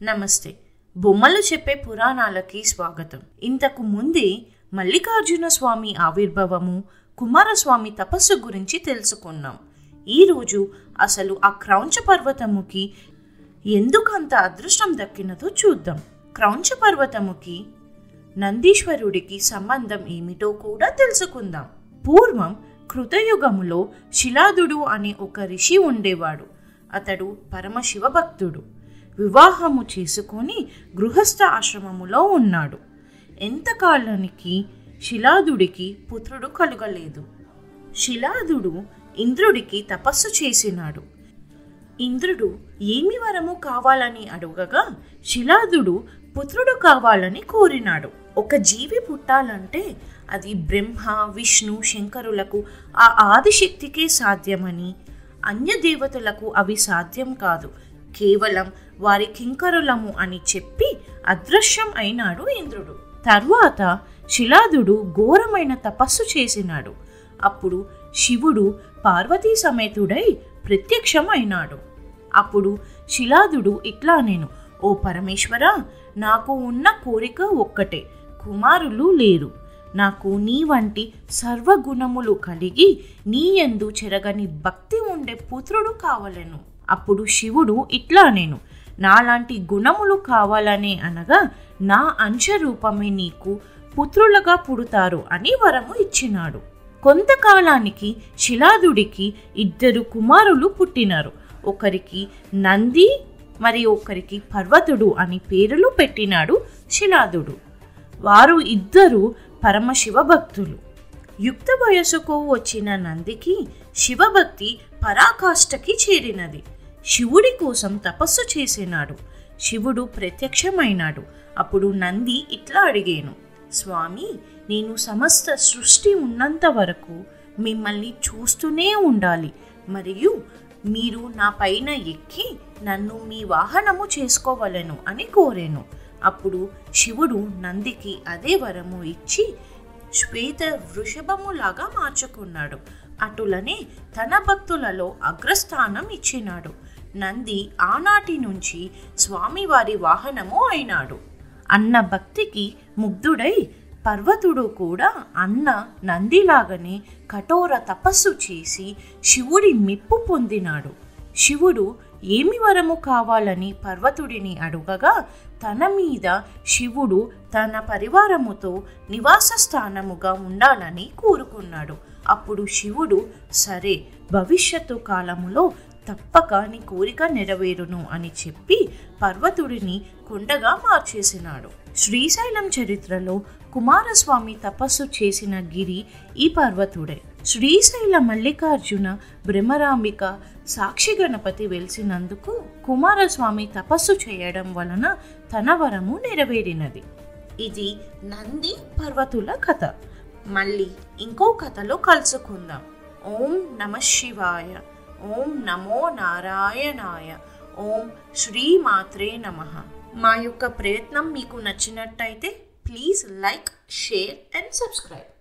నమస్తే. బొమ్మలు చెప్పే పురాణాలకి స్వాగతం. ఇంతకు ముందే మల్లికార్జున స్వామి ఆవిర్భావము, కుమారస్వామి తపస్సు గురించి తెలుసుకున్నాం. ఈరోజు అసలు ఆ క్రౌంచ పర్వతముకి ఎందుకంత అదృష్టం దక్కినదో చూద్దాం. క్రౌంచ పర్వతముకి నందీశ్వరుడికి సంబంధం ఏమిటో కూడా తెలుసుకుందాం. పూర్వం కృతయుగములో శిలాదుడు అనే ఒక ఋషి ఉండేవాడు. అతడు పరమశివ భక్తుడు. వివాహము చేసుకొని గృహస్థ ఆశ్రమములో ఉన్నాడు. ఎంతకాలానికి శిలాదుడికి పుత్రుడు కలుగలేదు. శిలాదుడు ఇంద్రుడికి తపస్సు చేసినాడు. ఇంద్రుడు ఏమి వరము కావాలని అడుగగా శిలాదుడు పుత్రుడు కావాలని కోరినాడు. ఒక జీవి పుట్టాలంటే అది బ్రహ్మ, విష్ణు, శంకరులకు ఆ ఆదిశక్తికే సాధ్యమని, అన్య దేవతలకు అవి సాధ్యం కాదు, కేవలం వారి కింకరులము అని చెప్పి అదృశ్యం అయినాడు ఇంద్రుడు. తర్వాత శిలాదుడు ఘోరమైన తపస్సు చేసినాడు. అప్పుడు శివుడు పార్వతీ సమేతుడై ప్రత్యక్షం అయినాడు. అప్పుడు శిలాదుడు ఇట్లా నేను, ఓ పరమేశ్వర, నాకు ఉన్న కోరిక ఒక్కటే, కుమారులు లేరు. నాకు నీ వంటి సర్వగుణములు కలిగి నీ యందు చెరగని భక్తి ఉండే పుత్రుడు కావలెను. అప్పుడు శివుడు ఇట్లా నేను, నాలాంటి గుణములు కావాలనే అనగా నా అంశరూపమే నీకు పుత్రులుగా పుడతారు అని వరము ఇచ్చినాడు. కొంతకాలానికి శిలాదుడికి 2 కుమారులు పుట్టినారు. ఒకరికి నంది, మరి ఒకరికి పర్వతుడు అని పేర్లు పెట్టినాడు శిలాదుడు. వారు 2 పరమశివ భక్తులు. యుక్త వయసుకు వచ్చిన నందికి శివభక్తి పరాకాష్ఠకి చేరినది. శివుడి కోసం తపస్సు చేసినాడు. శివుడు ప్రత్యక్షమైనాడు. అప్పుడు నంది ఇట్లా అడిగాను, స్వామి, నేను సమస్త సృష్టి ఉన్నంత వరకు మిమ్మల్ని చూస్తూనే ఉండాలి, మరియు మీరు నా పైన ఎక్కి నన్ను మీ వాహనము చేసుకోవలెను అని కోరాను. అప్పుడు శివుడు నందికి అదే వరము ఇచ్చి శ్వేత వృషభములాగా మార్చుకున్నాడు. అటులనే తన భక్తులలో అగ్రస్థానం ఇచ్చినాడు. నంది ఆనాటి నుంచి స్వామివారి వాహనము అయినాడు. అన్న భక్తికి ముగ్ధుడై పర్వతుడు కూడా అన్న నందిలాగనే కఠోర తపస్సు చేసి శివుడి మెప్పు పొందినాడు. శివుడు ఏమి వరము కావాలని పర్వతుడిని అడుగగా తన మీద శివుడు తన పరివారముతో నివాస స్థానముగా ఉండాలని కోరుకున్నాడు. అప్పుడు శివుడు, సరే, భవిష్యత్తు కాలములో తప్పక నీ కోరిక నెరవేరును అని చెప్పి పర్వతుడిని కొండగా మార్చేసినాడు. శ్రీశైలం చరిత్రలో కుమారస్వామి తపస్సు చేసిన గిరి ఈ పర్వతుడే. శ్రీశైల మల్లికార్జున, భ్రమరాంబిక, సాక్షి గణపతి వెలిసినందుకు కుమారస్వామి తపస్సు చేయడం వలన తన వరము నెరవేరినది. ఇది నంది పర్వతుల కథ. మళ్ళీ ఇంకో కథలో కలుసుకుందాం. ఓం నమః శివాయ. ఓం నమో నారాయణాయ. ఓం శ్రీ మాత్రే నమః. మా యొక్క ప్రయత్నం మీకు నచ్చినట్టయితే please like, share and subscribe.